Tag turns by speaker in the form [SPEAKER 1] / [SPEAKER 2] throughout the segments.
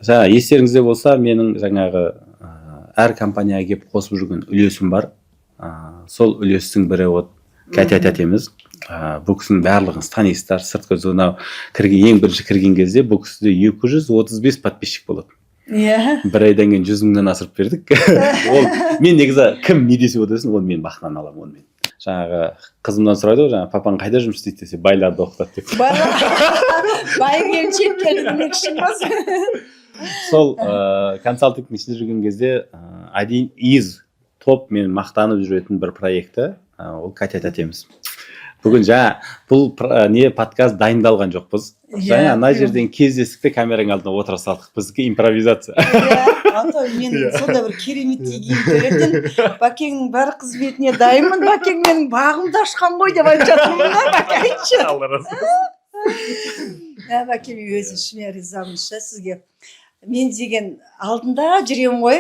[SPEAKER 1] жаңа естеріңізде болса, менің жаңағы әр компанияға келіп қосып жүрген үлесім бар. Сол үлестің бірі вот Катя тәтеміз. Бұл кісінің барлығыңыз танисыздар. Сыртқы ең бірінші кірген кезде бұл кісіде 235 подписчик болады.
[SPEAKER 2] Иә.
[SPEAKER 1] Бір айдан кейін 100 000-нан асырып бердік. Ол мен негізі кім не десе отырсын, ол мен бақытынан аламын онымен. Жаңағы қызымдан сұрайды ғой, жаңағы папаң қайда жұмыс істейді десе, байларды оқытады деп.
[SPEAKER 2] Бай келіншек демекші ма?
[SPEAKER 1] Сол консалтингтің ішінде жүрген кезде один из топ мен мақтанып жүретін бір проекті ол Катя тәтеміз. Бүгін бұл не подкаст дайындалған жоқпыз. Жаңа ана жерден кездестік те камераның алдына отыра салдық. Біздікі импровизация.
[SPEAKER 2] Антон, мен сонда бір керемет киім көретін. Бәкеңнің бар қызметіне дайынмын. Бәкең менің бағымды ашқан ғой деп айтып жатырмын да, Бәке айтшы.
[SPEAKER 1] Алла разы болсын.
[SPEAKER 2] Бәкем өзі шын ризамын сізге. Мен деген алдында жүремін ғой.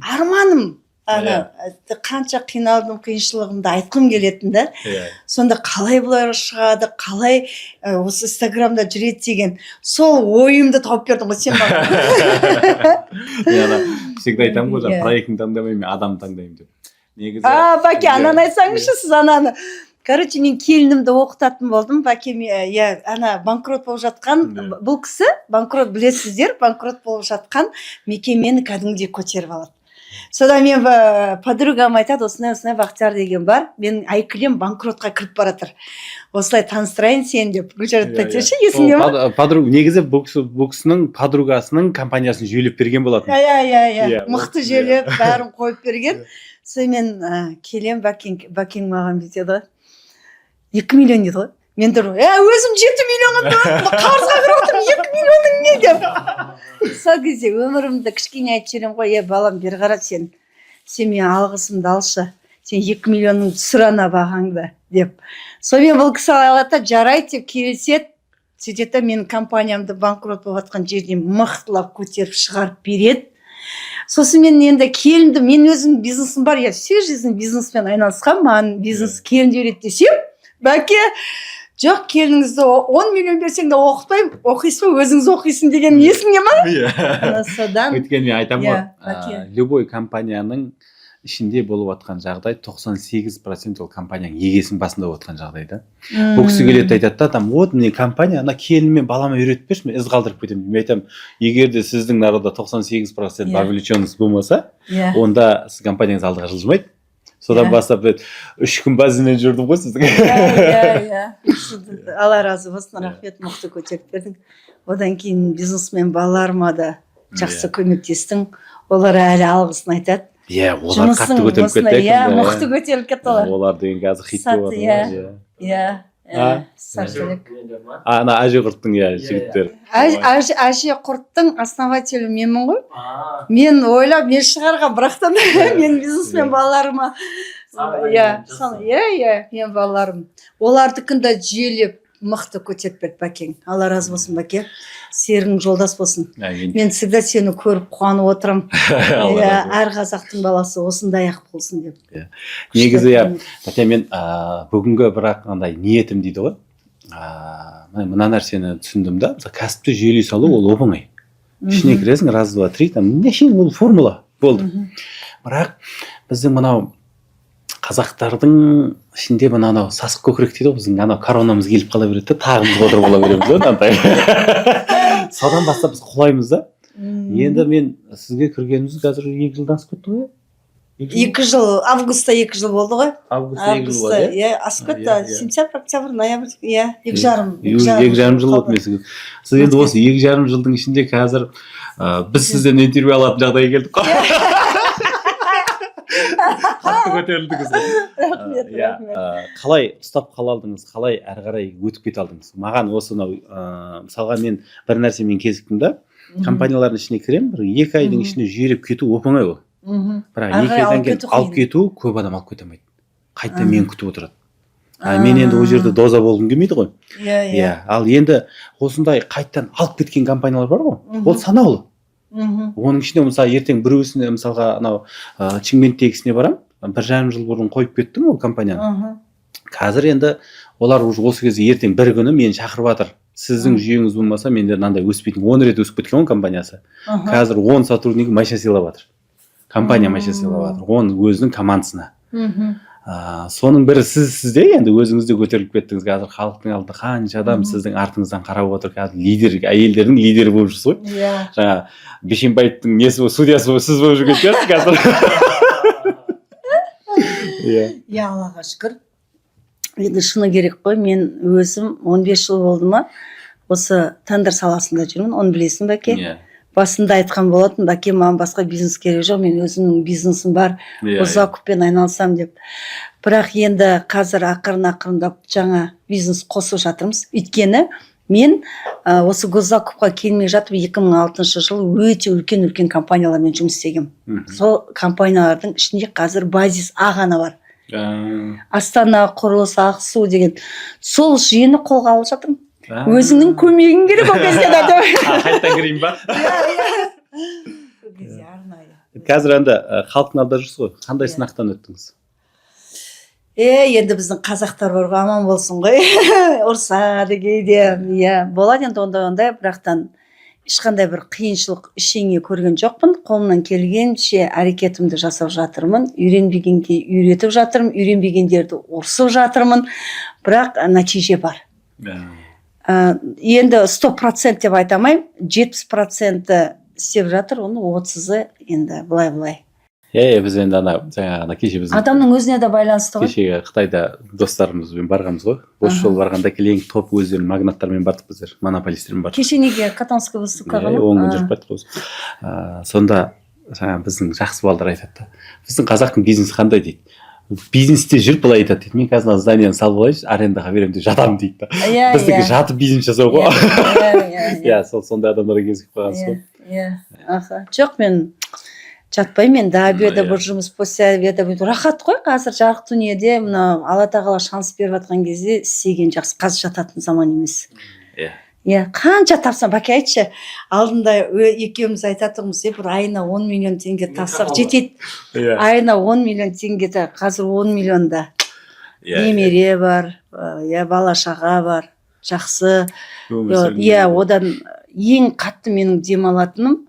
[SPEAKER 2] Арманым. Қанша қиналдым, қиыншылығымды айтқым келетін да. Сонда қалай бұлар шығады, қалай осы инстаграмда жүреді деген сол ойымды тауып бердің ғой сен маған.
[SPEAKER 1] Всегда айтамын ғой, проектін таңдамаймын, мен адам таңдаймын деп.
[SPEAKER 2] Бәке, ананы айтсаңызшы сіз ананы. Короче, мен келінімді оқытатын болдым. Бәкем, банкрот болып жатқан, бұл кісі банкрот білесіздер, банкрот болып жатқан мекемені кәдімгідей көтеріп алады. Содан мен подругам айтады, осындай Бақтияр деген бар, мен айкілем банкротқа кіріп баратыр. Осылай таныстырайын сен деп. Гүлжарат тәтеші, есіңде ма?
[SPEAKER 1] Негізі бұл кісінің подругасының компаниясын жүйелеп берген болатын.
[SPEAKER 2] Мықты жүйелеп, бәрін қойып берген. Сонымен келем, Бәкең маған бетеді. 2 миллион деді ғой. Мен тұрмын, өзім 7 миллионға қарызға кіріп отырмын, 2 миллионың не деп. Сол кезде өмірімді кішкене айтып жіберемін ғой, балам, бері қара сен мен алғысымды алшы, сен 2 миллионның түсір ана бағаңды деп. Сонымен бұл кісі алады, жарайды деп келіседі, сөйтеді менің компаниямды банкрот болып жатқан жерден мықтылап көтеріп шығарып береді. Сосын мен енді келінді, мен өзім бизнесім бар, все жизнь бизнеспен айналысқан, маған бизнес келінді үйрет десем, Бәке, жоқ, келініңізді 10 миллион берсең де оқытпаймын, оқисың ба, өзіңіз оқисың деген есіңде ма? Содан.
[SPEAKER 1] Өйткені мен айтамын, любой компанияның ішінде болып жатқан жағдай 98% ол компанияның егесінің басында болып жатқан жағдай да. Бұл кісі келеді айтады да, вот міне компания, ана келінімен балама үйретіп берші, мен із қалдырып кетемін. Мен айтамын, егер де сіздің народа 98% вовлеченность болмаса, онда сіз компанияңыз алдыға жылжымайды. Содан бастап 3 күн базинен жүрдім ғой сіздің.
[SPEAKER 2] Алла разы болсын, рахмет, мықты көтеріп бердің. Одан кейін бизнесмен балаларыма да жақсы көмектестің. Олар әлі алғысын айтады.
[SPEAKER 1] Олар қатты көтеріп кетті.
[SPEAKER 2] Мықты көтеріп кетті олар.
[SPEAKER 1] Олар деген қазір хит болады.
[SPEAKER 2] Сәттілік.
[SPEAKER 1] Ана Әже құрттың жігіттері.
[SPEAKER 2] Әже құрттың основателі менмін ғой. Мен ойлап, мен шығарған, бірақтан мен бизнесмен балаларыма. Мен балаларым. Олардікінде жүйелеп мықты көтеріп берді Бәкең. Алла разы болсын, Бәке. Серің жолдас болсын. Мен всегда сені көріп қуанып отырам. Әр қазақтың баласы осындай ақ болсын деп.
[SPEAKER 1] Негізі, Тәте, мен бүгінгі бірақ ниетім дейді ғой. Мына нәрсені түсіндім да, кәсіпті жүйелей салу ол оп-оңай. Ішіне кіресің, раз, два, три, нешең ол формула болды. Бірақ біздің мынау қазақтардың ішінде мынау сасық көкірек дейді ғой, біздің анау коронамыз келіп қала береді, тағымыз отырып қала береміз ғой. Содан бастап біз құлаймыз да. Енді мен сізге кіргеніміз қазір 2 жылдан асып кетті ғой.
[SPEAKER 2] 2 жыл, августта 2 жыл болды ғой.
[SPEAKER 1] Августта 2 жыл болды.
[SPEAKER 2] Асып кетті, сентябрь, октябрь, ноябрь, 2,5
[SPEAKER 1] жыл болды мен сізге. Сіз енді осы 2,5 жылдың ішінде қазір біз сізден интервью алатын жағдайға келдік қой. Қатты көтерілдіңіз. Рахмет. Қалай ұстап қала алдыңыз, қалай әрі қарай өтіп кете алдыңыз? Маған осы мысалға мен бір нәрсемен кезіктім да, компаниялардың ішіне кірем, 2 айдың ішінде жүйелеп кету оп-оңай ол. Бірақ 2 айдан кейін алып кету көп адам алып кете алмайды. Қайта мен күтіп отырады. Мен енді ол жерде доза болғым келмейді ғой. Ал енді осындай қайттан алып кеткен компаниялар бар ғой, ол санаулы. Оның ішінде мысалы ертең біреусіне мысалға анау Шымкенттегісіне барам, 1,5 жыл бұрын қойып кеттім ол компанияны. Қазір енді олар осы кезде ертең бір күні мені шақырып жатыр. сіздің жүйеңіз болмаса менде мынандай өспейтін 10 рет өсіп кеткен ғой компаниясы. Қазір 10 сотруднигі машина сыйлап жатыр. Компания машина сыйлап жатыр. Оның өзінің командасына. Соның бірі сізде енді өзіңізде көтеріліп кеттіңіз. Қазір халықтың алдында қанша адам сіздің артыңыздан қарап отыр. Қазір лидер, әйелдердің лидері болып жүрсіз ғой. Жаңа Бишимбаевтың несі судьясы болып сіз болып жүрген сияқтысыз қазір.
[SPEAKER 2] Иә, Аллаға шүкір. Енді шыны керек қой, мен өзім 15 жыл болды ма осы тендер саласында жүрмін, оны білесің бәке. Басында айтқан болатын, бәке маған басқа бизнес керек жоқ, мен өзімнің бизнесім бар, закуппен айналысам деп. Бірақ енді қазір ақырындап жаңа бизнес қосып жатырмыз. Өйткені мен осы госзакупқа келмей жатып 2006 жылы өте үлкен компаниялармен жұмыс істегем. Сол компаниялардың ішінде қазір базис А ғана бар. Астана құрылыс, Ақсу деген. Сол жүйені қолға алып жатырмын. Өзіңнің көмегің керек ол кезде де.
[SPEAKER 1] Қайттан кірейін ба? Қазір енді халықтың алдында жүрсіз ғой. Қандай сынақтан өттіңіз?
[SPEAKER 2] Енді біздің қазақтар бар ғой, аман болсын ғой. Ұрсады кейде. Болады енді ондай, бірақтан ешқандай бір қиыншылық ештеңе көрген жоқпын. Қолымнан келгенше әрекетімді жасап жатырмын. Үйренбегенге үйретіп жатырмын. Үйренбегендерді ұрсып жатырмын. Бірақ нәтиже бар. Енді 100% деп айтамайым, 70% істеп жатыр, оны 30-ы енді былай.
[SPEAKER 1] Біз енді жаңағы кеше біз
[SPEAKER 2] адамның өзіне де байланысты ғой.
[SPEAKER 1] Кешегі Қытайда достарымызбен барғанбыз ғой. Осы жол барғанда клиент топ өздерінің магнаттармен бардық біздер, монополистермен бардық.
[SPEAKER 2] Кеше неге Катонский выставкаға ма?
[SPEAKER 1] Оң күн жүріп қайттық ғой. Сонда жаңа біздің жақсы балдар айтады да. Біздің қазақтың бизнесі қандай дейді. Бизнесте жүріп былай айтады дейді. Мен қазір зданияны салып алайыншы, арендаға беремін деп жатамын дейді да. Біздікі жатып бизнес жасау ғой. Иә, сондай адамдарға кезігіп қалғансыз ғой.
[SPEAKER 2] Жоқ, мен жатпаймын, мен обеда бір жұмыс, после обеда рахат қой. Қазір жарық дүниеде мына Алла тағала шанс беріп жатқан кезде істеген жақсы. Қазір жататын заман емес. Қанша тапсам, бәке айтшы, алдында екеуміз айтатығымыз, бір айына 10 миллион теңге тапсақ жетеді. Айына 10 миллион теңге, қазір 10 миллионда. Немере бар, бала шаға бар, жақсы. Одан ең қатты менің демалатыным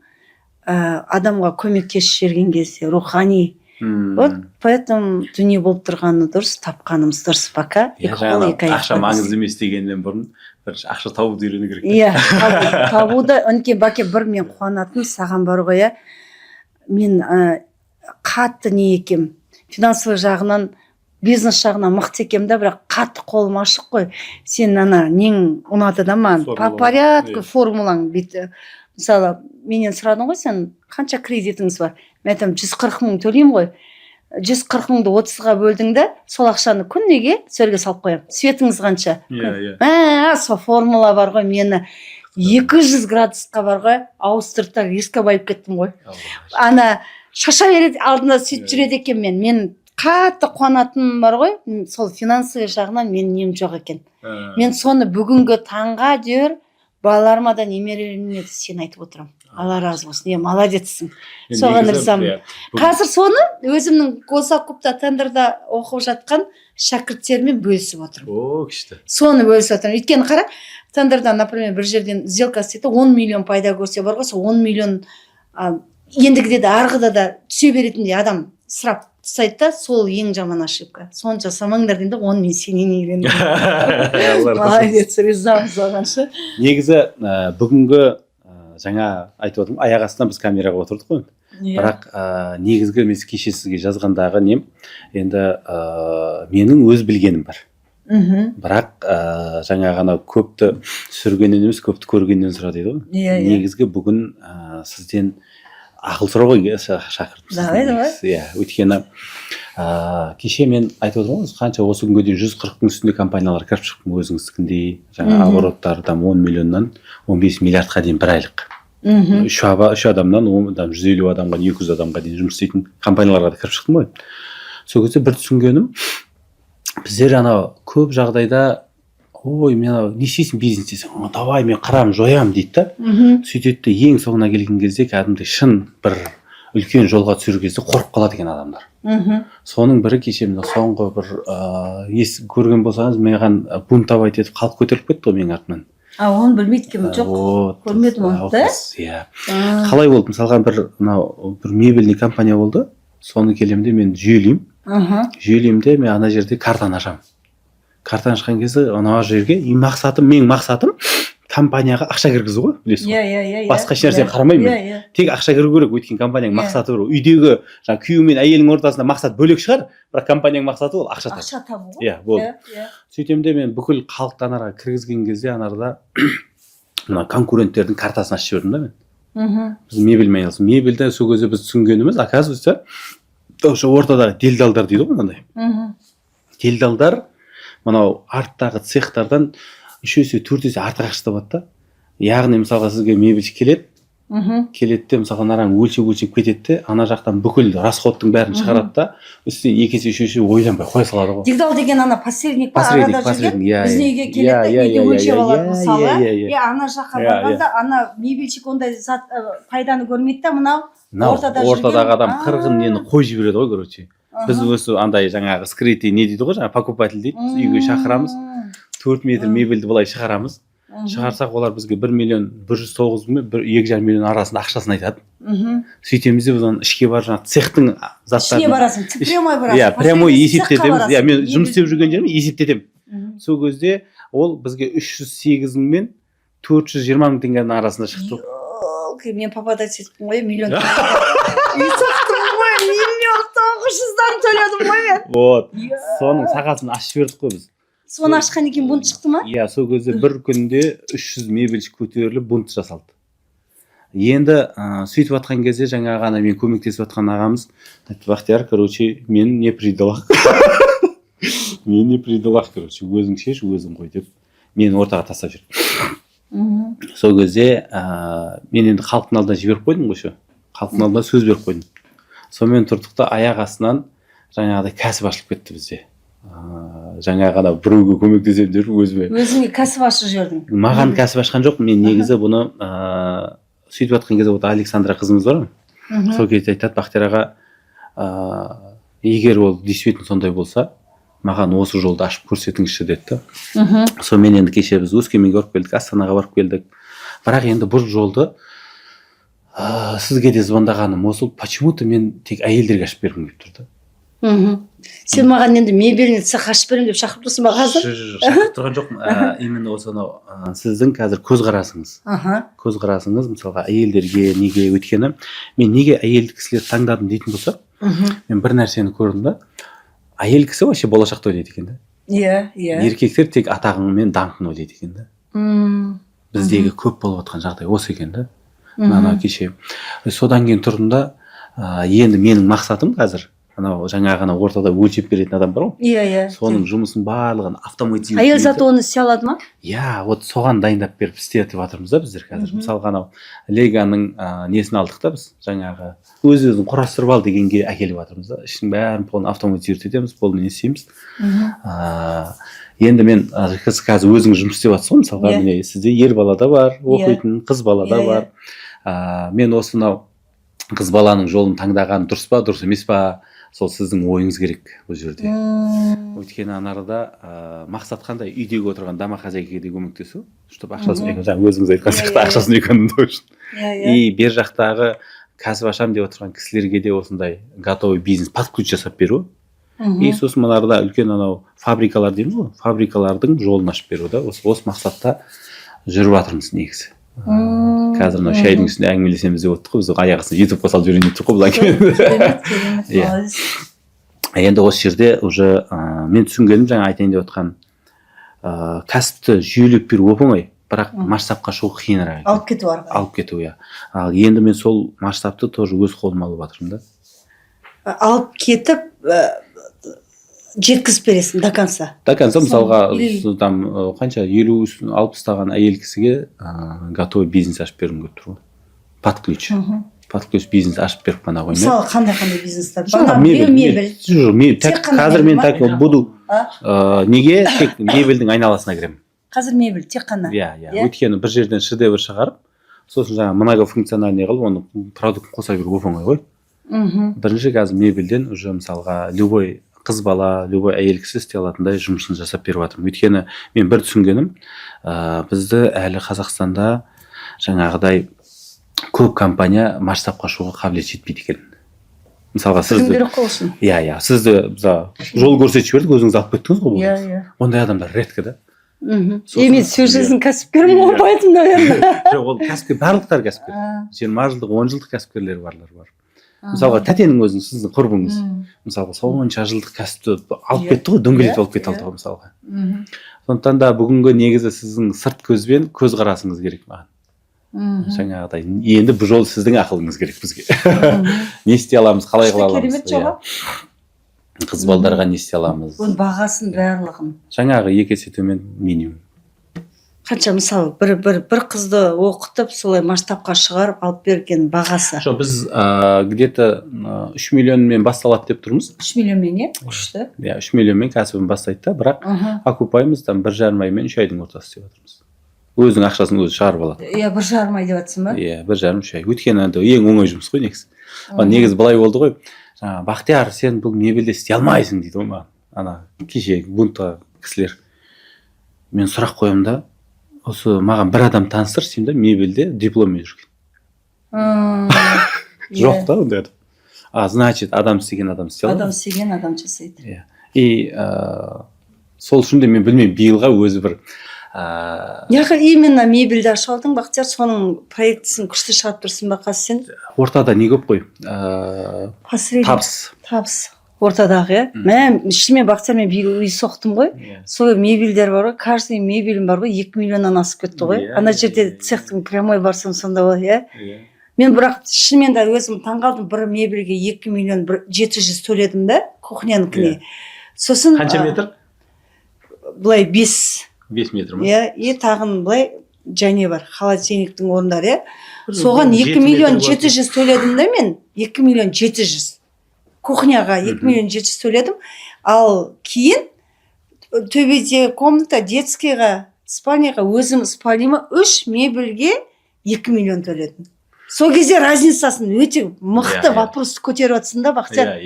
[SPEAKER 2] адамға көмектесіп жүрген кезде, рухани. Вот поэтому дүние болып тұрғаны дұрыс, тапқанымыз дұрыс, пока.
[SPEAKER 1] Ақша маңызды емес дегеннен бұрын ақша табуды үйрену керек.
[SPEAKER 2] Табуды, өнке бәке бір мен қуанатын саған бар ғой, мен қатты не екем, финансовый жағынан, бизнес жағынан мықты екем да, бірақ қатты қолым ашық қой. Сен нең ұнады да маған, по порядку формулаң бейті. Мысалы, менен сұрадың ғой, сен қанша кредитіңіз бар? Мен айтам, 140 мың төлеймін ғой. 140 мыңды 30-ға бөлдің да, сол ақшаны күннеге сөрге салып қоям. Светіңіз қанша? Сол формула бар ғой, мені 200 градусқа бар ғой, ауыстырып рискі байып кеттім ғой. Шаша береді, алдында сөйтіп жүреді екен мен қатты қуанатыным бар ғой, сол финансовый жағынан мен нем жоқ екен. Мен соны бүгінгі таңға дер балаларыма да немерелеріме де сен айтып отырамын. Алла разы болсын, молодецсің. Соған ризамын. Қазір соны өзімнің госзакупта тендерда оқып жатқан шәкірттерімен бөлісіп отырмын.
[SPEAKER 1] О, күшті.
[SPEAKER 2] Соны бөлісіп отырмын. Өйткені қара, тендерда, например, бір жерден сделка істейді, 10 миллион пайда көрсе бар ғой, сол 10 миллион ендігіде де арғыда да түсе беретіндей адам сұрап тастайды да, сол ең жаман ошибка. Соны жасамаңдар дейді, оны мен сенен үйрендім. Молодец, ризамын саған.
[SPEAKER 1] Негізі бүгінгі жаңа айтып отырмын, аяқ астынан біз камераға отырдық қой. Бірақ негізгі мен кеше сізге жазғандағы нем, енді менің өз білгенім бар. Бірақ жаңа ғана көпті сүргеннен емес, көпті көргеннен сұра дейді ғой. Негізгі бүгін сізден ақыл сұрау ғой шақырдым. Өйткені кеше мен айтып отырмын ғой, қанша осы күнге дейін 140-тың үстінде компаниялар кіріп шықтым, өзіңіздікіндей, жаңа обороттары 10 миллионнан 15 миллиардқа дейін бір айлық. Үш адамнан 150 адамға, 200 адамға дейін жұмыс істейтін компанияларға да кіріп шықтым ғой. Сол кезде бір түсінгенім, біздер көп жағдайда, ой, мен не істейсің бизнес десең, давай мен қырамын, жоямын дейді да. Сөйтеді ең соңына келген кезде кәдімгідей шын бір үлкен жолға түсер кезде қорқып қалады екен адамдар. Соның бірі кеше соңғы бір көрген болсаңыз, маған бунт абайт етіп қалып көтеріліп кетті ғой менің артымнан.
[SPEAKER 2] Оны білмейді екенмін, жоқ.
[SPEAKER 1] Вот.
[SPEAKER 2] Көрмедім оны, да?
[SPEAKER 1] Иә. Қалай болды? Мысалға бір мебельный компания болды. Соны келемде мен жүйелеймін. Жүйелеймін мен ана жерде картаны ашамын. Картаны ашқан кезде ана жерге менің мақсатым компанияға ақша кіргізу ғой, білесіз ғой.
[SPEAKER 2] Иә.
[SPEAKER 1] Басқа еш нәрсені қарамаймын. Тек ақша кіру керек, өйткені компанияның мақсаты бар. Үйдегі жаңа күйеу мен әйелдің ортасында мақсат бөлек шығар, бірақ компанияның мақсаты ол ақша табу.
[SPEAKER 2] Ақша табу ғой.
[SPEAKER 1] Иә, болды. Сөйтемін де мен бүкіл халықты анарға кіргізген кезде анарда мына конкуренттердің картасын ашып жібердім да мен. Біз мебельмен айналыстық. Мебельді сол кезде біз түсінгеніміз, оказывается, осы ортадағы делдалдар дейді ғой мынандай. Делдалдар мынау арттағы цехтардан 3 есе 4 есе артық ақша табады да. Яғни мысалға сізге мебельші келеді де мысалға анадан өлшеп кетеді де, ана жақтан бүкіл расходтың бәрін шығарады да, үстіне 2 есе 3 есе ойланбай қоя салады ғой.
[SPEAKER 2] Делдал деген ана посредник па, арада жүрген, біздің үйге келеді де, үйде өлшеп алады мысалы. Ана жаққа барғанда ана мебельшік ондай пайданы көрмейді да, мынау
[SPEAKER 1] ортадағы адам қырғын нені қойып жібереді ғой, короче. Біз осы андай жаңағы скрытый не дейді ғой, жаңағы покупатель дейді, үйге шақырамыз, 4 метр мебельді былай шығарамыз. Шығарсақ олар бізге 1.109.000 мен 2,5 миллион арасында ақшасын айтады. Сөйтеміз де біз оны ішке барып жаңағы цехтың заттарын.
[SPEAKER 2] Ішіне барасың, прямой барасың.
[SPEAKER 1] Иә, прямой есептетеміз. Иә, мен жұмыс істеп жүрген жерім есептетемін. Сол кезде ол бізге 308.000 мен 420 мың теңгенің арасында шықты.
[SPEAKER 2] Мен папада сөйттім ғой, миллион. Үй сақтым ғой, 1.900.000 төледім ғой мен.
[SPEAKER 1] Вот. Соның сағасын ашып жібердік қой біз.
[SPEAKER 2] Соны ашқан екен бунт шықты ма?
[SPEAKER 1] Иә, сол кезде бір күнде 300 мебельші көтеріліп бунт жасалды. Енді сөйтіп жатқан кезде жаңағы ана мен көмектесіп жатқан ағамыз айтты, Бақтияр, короче, мен не предалақ. Мен не предалақ, короче, өзің шеш, өзің қой деп мені ортаға тастап жүрді. Сол кезде мен енді халықтың алдына жіберіп қойдым ғой, халықтың алдына сөз беріп қойдым. Сонымен тұрдық та аяқ астынан жаңағыдай кәсіп ашылып кетті бізде. Жаңа ғана біреуге көмектесемін деп
[SPEAKER 2] өзіңе кәсіп ашып жібердің.
[SPEAKER 1] Маған кәсіп ашқан жоқ, мен негізі бұны сөйтіп жатқан кезде Александра қызымыз бар ма, сол кезде айтады, Бақтияр аға, егер ол действительно сондай болса, маған осы жолды ашып көрсетіңізші деді. Сонымен енді кеше біз Өскеменге барып келдік, Астанаға барып келдік. Бірақ енді бұл жолды сізге де звондағаным осы, почему-то мен тек әйелдерге ашып бергім келіп тұрды.
[SPEAKER 2] Сен маған енді мебельный цех ашып беремін деп шақырып тұрсың ба қазір?
[SPEAKER 1] Шақырып тұрған жоқпын. Именно осы сіздің қазір көзқарасыңыз. Көзқарасыңыз мысалға әйелдерге неге, өткені мен неге әйелді кісілерді таңдадым дейтін болса, мен бір нәрсені көрдім да, әйел кісі вообще болашақты ойлайды екен да.
[SPEAKER 2] Иә.
[SPEAKER 1] Еркектер тек атағың мен даңқын ойлайды екен да. Біздегі көп болып жатқан жағдай осы екен да. Ана кеше содан кейін тұрдым да, енді менің мақсатым қазір анау жаңағы ғана ортада өлшеп беретін адам бар ғой.
[SPEAKER 2] Иә.
[SPEAKER 1] Соның жұмысын барлығын автоматизировать.
[SPEAKER 2] Әйел заты оны істей алады ма?
[SPEAKER 1] Иә, вот соған дайындап беріп істетіп жатырмыз да біздер қазір. Мысалға анау Леганың несін алдық та біз жаңағы өзіміздің құрастырып ал дегенге әкеліп жатырмыз да. Ішінің бәрін полный автоматизировать етеміз, полный не істейміз. Енді мен қазір өзіңіз жұмыс істеп жатсыз ғой, мысалға міне сізде ер бала да бар, оқитын қыз бала да бар. Мен осы мынау қыз баланың жолын таңдаған дұрыс па, дұрыс емес па? Сол сіздің ойыңыз керек бұл жерде. Өйткені анарда мақсат қандай? Үйдегі отырған дама хозяйкаға де көмектесу, чтобы ақшасын өзіңіз айтқан сияқты ақшасын економдау үшін. И бер жақтағы кәсіп ашам деп отырған кісілерге де осындай готовый бизнес под ключ жасап беру. И сосын мынарда үлкен анау фабрикалар дейміз ғой, фабрикалардың жолын ашып беру да. Осы мақсатта жүріп жатырмыз негізі. Қазір мына шайдың үстінде әңгімелесеміз деп отырдық қой, біз аяқ астына ютубқа салып жіберейін деп тұрмық қой бұдан кейін. Енді осы жерде уже мен түсінгенім жаңа айтайын деп отқан кәсіпті жүйелеп беру оп-оңай, бірақ масштабқа шығу қиынырақ. Алып кету, иә. Енді мен сол масштабты тоже өз қолыма алып жатырмын да.
[SPEAKER 2] Алып кетіп жеткізіп бересің до конца.
[SPEAKER 1] До конца, мысалға там қанша 50-60 әйел кісіге готовый бизнес ашып бергім келіп тұр ғой. Под ключ. Под ключ бизнес ашып беріп қана қоймай.
[SPEAKER 2] Мысалы қандай бизнестер? Мебель.
[SPEAKER 1] Қазір мен так буду. Неге тек мебельдің айналасына кіремін.
[SPEAKER 2] Қазір мебель тек қана.
[SPEAKER 1] Иә. Өйткені бір жерден шедевр шығарып, сосын жаңа многофункциональный қылып оны продукт қоса беру оп-оңай ғой. Бірінші қазір мебельден уже мысалға любой қыз бала любой әйел кісі істей алатындай жұмысын жасап беріп жатырмын. Өйткені мен бір түсінгенім, бізді әлі Қазақстанда жаңағыдай көп компания масштабқа шығуға қабілет жетпейді екен. Мысалға сізді сізді жол көрсетіп жібердік, өзіңіз алып кеттіңіз ғой. Ондай адамдар редко да.
[SPEAKER 2] Мен сөзсіздің кәсіпкермін ғой, поэтому, наверное.
[SPEAKER 1] Жоқ, ол кәсіпкер, барлықтар кәсіпкер. 20 жылдық, 10 жылдық кәсіпкерлер бар. Мысалға тәтенің өзің сіздің құрбыңыз. Мысалға сонша жылдық кәсіпті алып кетті ғой, дөңгелетіп алып кете алды ғой мысалға. Сондықтан да бүгінгі негізі сіздің сырт көзбен көз қарасыңыз керек маған. Жаңағыдай енді бұл жол сіздің ақылыңыз керек бізге. Не істей аламыз, қалай қыла аламыз.
[SPEAKER 2] Керемет жоба.
[SPEAKER 1] Қыз балдарға не істей аламыз.
[SPEAKER 2] Оның бағасын барлығын.
[SPEAKER 1] Жаңағы 2 есе төмен минимум.
[SPEAKER 2] Қанша мысалы бір қызды оқытып солай масштабқа шығарып алып берген бағасы?
[SPEAKER 1] Жоқ, біз где-то 3 миллионмен басталады деп тұрмыз.
[SPEAKER 2] 3 миллионмен, күшті.
[SPEAKER 1] 3 миллионмен кәсібін бастайды да, бірақ окупаймыз 1,5 ай мен 3 айдың ортасы деп отырмыз. Өзінің ақшасын өзі шығарып алады.
[SPEAKER 2] 1,5 ай деп жатсың ба?
[SPEAKER 1] 1,5-3 ай. Өйткені ең оңай жұмыс қой негізі. Негізі былай болды ғой. Бақтияр, сен бұл мебельде істей алмайсың дейді ғой маған. Ана кеше бунтқа кісілер. Мен сұрақ қоямын да, осы маған бір адам таныстыршы деймін да, мебельде дипломмен жүрген. Жоқ та ондай адам. Значит, адам істеген адам істей алады.
[SPEAKER 2] Адам істеген адам жасайды.
[SPEAKER 1] И сол үшін де мен білмеймін, биылға өзі бір
[SPEAKER 2] именно мебельді ашып алдың, Бақтияр, соның проектісін күшті шығарып тұрсың ба қазір сен?
[SPEAKER 1] Ортада не көп қой?
[SPEAKER 2] Табыс. Ортадағы, шынымен Бақтияр, мен биыл үй соқтым ғой. Сол мебельдер бар ғой, каждый мебелім бар ғой, 2 миллионнан асып кетті ғой. Ана жерде цехтың прямой барсам сонда ғой, Мен бірақ шынымен де өзім таңғалдым, бір мебельге 2 миллион 700 төледім да, кухняныкіне. Сосын
[SPEAKER 1] қанша метр?
[SPEAKER 2] Былай 5
[SPEAKER 1] метр ма?
[SPEAKER 2] И тағын былай және бар, холодильниктің орындары. Соған 2 миллион 700 төледім да мен, 2 миллион 700. Кухняға 2 миллион 700 төледім. Ал кейін төбеде комната, детскийға, спальняға өзім спальняма 3 мебельге 2 миллион төледім. Сол кезде разницасын өте мықты вопрос көтеріп жатсың да, Бақтияр.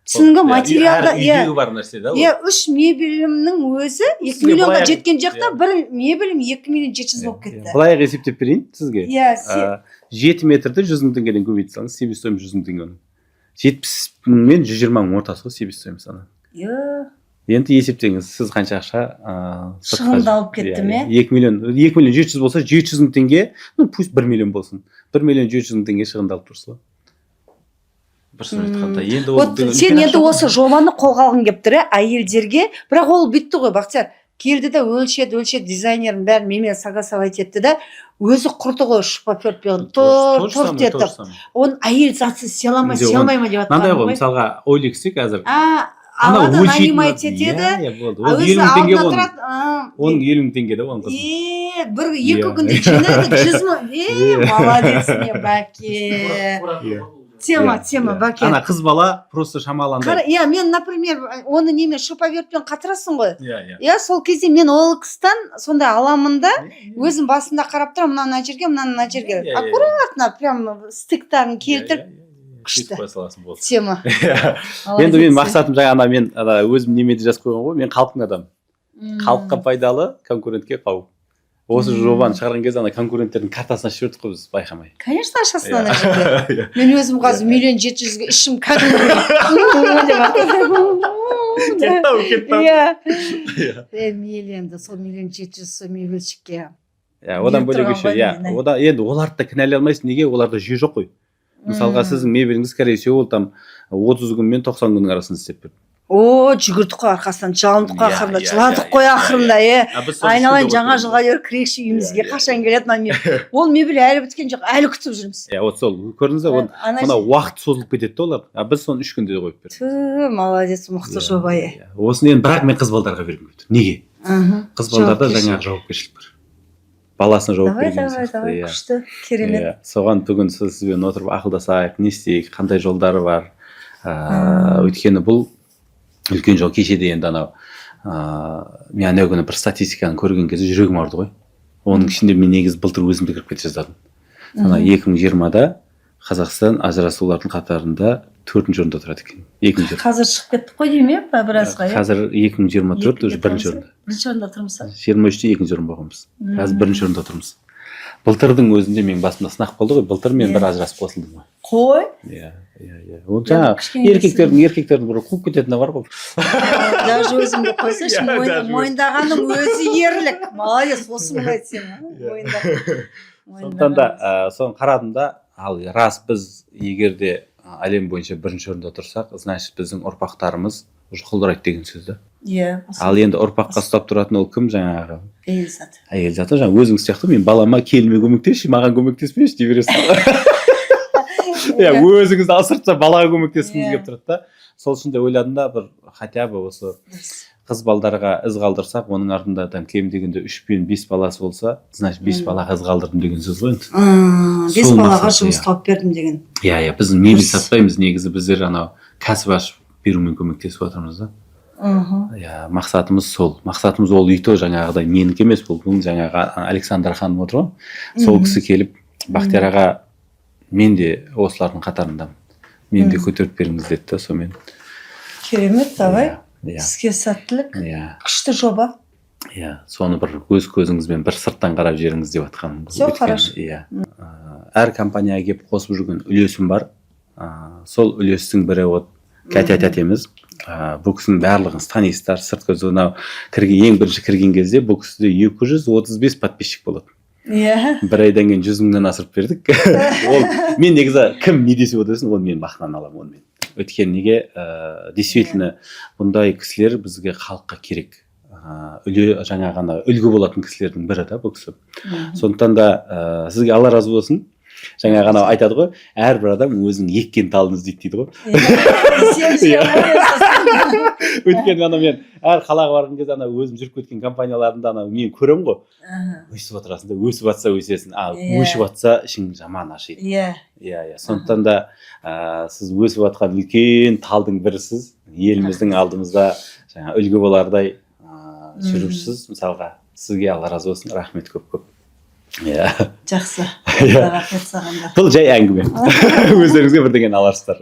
[SPEAKER 2] Түсінгі материалда,
[SPEAKER 1] үйдегі бар нәрсе да.
[SPEAKER 2] 3 мебелімнің өзі 2 миллионға жеткен жақта, бір мебелім 2 миллион 700 болып кетті.
[SPEAKER 1] Былайғы есептеп берейін сізге. 7 метрді 100 мың теңгеден көбейте салыңыз, себестоимость 100 мың теңге. 70 мен 120 мың ортасы ғой себестоимость ана. Енді есептеңіз, сіз қанша ақша
[SPEAKER 2] шығындалып кетті ме?
[SPEAKER 1] 2 миллион 700 болса, 700 мың теңге, пусть 1 миллион болсын. 1 миллион 700 мың теңге шығындалып тұрсыз ғой.
[SPEAKER 2] Сен енді осы жобаны қолға алғың келіп тұр, әйелдерге, бірақ ол бітті ғой, Бақтияр. Келді де өлшеді, дизайнерін бәрін мемен согласовать етті де, өзі құрды ғой шпаперпен, торт етіп. Оның әйел затсыз селай ма деп атқан.
[SPEAKER 1] Мынандай ғой, мысалға OLX-те қазір.
[SPEAKER 2] Алады нанимать етеді.
[SPEAKER 1] Өзі алдына тұрады. Оның 50 мың теңге де оның қызы.
[SPEAKER 2] Бір 2 күнде жинайды, 100 мың. Молодец не, Бәке. Тема, Бәке.
[SPEAKER 1] Ана қыз бала просто шамаланды.
[SPEAKER 2] Мен, например, оны немен шоповеркпен қатырасың ғой. Сол кезде мен OLX-тан сондай аламын да, өзім басында қарап тұрам, мына жерге. Аккуратно, прям стыктарын келтіріп. Күшті. Тема.
[SPEAKER 1] Енді мен мақсатым жаңа мен өзім немеде жазып қойған ғой, мен халықтың адам. Халыққа пайдалы, конкурентке қауіп. Осы жобаны шығарған кезде конкуренттердің картасын ашып жібердік қой біз байқамай.
[SPEAKER 2] Конечно, ашасың ана жерде. Мен өзім қазір 1 миллион 700-ге ішім миллионды, сол 1 миллион 700 мебельщикке.
[SPEAKER 1] Одан бөлек еще, енді оларды да кінәлай алмайсың, неге? Оларда жүйе жоқ қой. Мысалға сіздің мебеліңіз, скорее всего, там 30 күн мен 90 күннің арасында істеп берді.
[SPEAKER 2] Жүгірдік қой арқасынан, жалындық қой ақырында, жыладық қой ақырында, айналайын жаңа жылға кірекші үйімізге қашан келеді, ол мебель әлі біткен жоқ, әлі күтіп жүрміз.
[SPEAKER 1] Сол, көрдіңіз бе, мына уақыт созылып кетеді олар, біз соны 3 күнде қойып бердік.
[SPEAKER 2] Молодец, мықты жоба.
[SPEAKER 1] Осыны енді бірақ мен қыз балдарға бергім келіп тұр. Неге? Қыз балдарда жаңағы жауапкершілік бар. Баласына жауап берген сияқты.
[SPEAKER 2] Давай, күшті, керемет.
[SPEAKER 1] Соған бүгін сізбен отырып ақылдасайық, не істейік, қандай жолдары бар. Өйткені бұл үлкен жол. Кешеде енді анау мен ана күні бір статистиканы көрген кезде жүрегім ауырды ғой. Оның ішінде мен негізі былтыр өзімді кіріп кете жаздадым. 2020-да Қазақстан ажырасулардың қатарында 4-ші орында тұрады екен. 2-ші орында.
[SPEAKER 2] Қазір шығып кеттік қой деймін иә біразға иә.
[SPEAKER 1] Қазір 2024 уже 1-ші орында.
[SPEAKER 2] 1-ші орында тұрмыз.
[SPEAKER 1] 23-те 2-ші орын болғанбыз. Қазір 1-ші орында тұрмыз. Былтырдың өзінде менің басымда сынақ болды ғой. Былтыр мен бір ажырасып қосылдым ғой.
[SPEAKER 2] Қой.
[SPEAKER 1] Иә. Ол жаңағы еркектердің бір қуып кететіні бар ғой.
[SPEAKER 2] Даже өзімді қойсайшы, мойындағаның өзі ерлік. Молодец, осы мұны айтсам, мойындаған.
[SPEAKER 1] Сондықтан да соны қарадым да, ал рас біз егер де әлем бойынша 1-ші орында тұрсақ, значит біздің ұрпақтарымыз уже құлдырайды деген сөз да.
[SPEAKER 2] Иә.
[SPEAKER 1] Ал енді ұрпаққа ұстап тұратын ол кім жаңағы?
[SPEAKER 2] Әйел заты.
[SPEAKER 1] Әйел заты жаңағы өзің сияқты мен балама келіме көмектесші, маған көмектеспеші дей бересің. Иә, өзіңізді асыртса балаға көмектескіңіз келіп тұрады да. Сол үшін де ойладым да бір хотя бы осы қыз балдарға із қалдырсақ, оның артында кем дегенде 3 пен 5 баласы болса, значит 5 балаға із қалдырдым деген сөз ғой енді.
[SPEAKER 2] 5 балаға жұмыс тауып бердім деген.
[SPEAKER 1] Иә, біз мебель сатпаймыз, негізі біздер анау кәсіп ашып берумен көмектесіп отырмыз да. Иә, мақсатымыз сол. Мақсатымыз ол үйті жаңағыдай менікі емес, бұл жаңағы Александр ханым отыр ғой. Сол кісі келіп Бақтияр аға мен де осылардың қатарындамын. Мен де көтеріп беріңіз деді да, сонымен.
[SPEAKER 2] Керемет, давай. Іске сәттілік. Күшті жоба.
[SPEAKER 1] Иә, соны бір өз көзіңізбен бір сырттан қарап жеріңіз деп жатқаным.
[SPEAKER 2] Все хорошо.
[SPEAKER 1] Иә. Әр компанияға келіп қосып жүрген үлесім бар. Сол үлестің бірі от Катя тәтеміз. Бұл кісінің барлығын танисыздар, сырт көзі мынау ең бірінші кірген кезде бұл кісіде 235 подписчик болады.
[SPEAKER 2] Иә.
[SPEAKER 1] Бір айдан кейін 100 мыңнан асырып бердік. Ол мен негізі кім не десе отырсын, оны мен бақытынан аламын онымен. Өйткені неге действительно бұндай кісілер бізге халыққа керек. Жаңағы үлгі болатын кісілердің бірі да бұл кісі. Сондықтан да сізге Алла разы болсын. Жаңа ғана айтады ғой, әрбір адам өзінің еккен талын іздейді дейді ғой. Өйткені мен әр қалаға барған кезде өзім жүріп кеткен компанияларында мен көремін ғой. Өсіп отырасың да, өсіп жатса өсесің, өшіп жатса ішің жаман ашиды. Иә. Сондықтан да сіз өсіп жатқан үлкен талдың бірісіз, еліміздің алдымызда жаңа үлгі болардай жүріпсіз. Мысалға сізге Алла разы болсын, рахмет көп. Иә.
[SPEAKER 2] Жақсы. Рахмет саған да.
[SPEAKER 1] Бұл жай әңгіме. Өздеріңізге бірдеңені аларсыздар.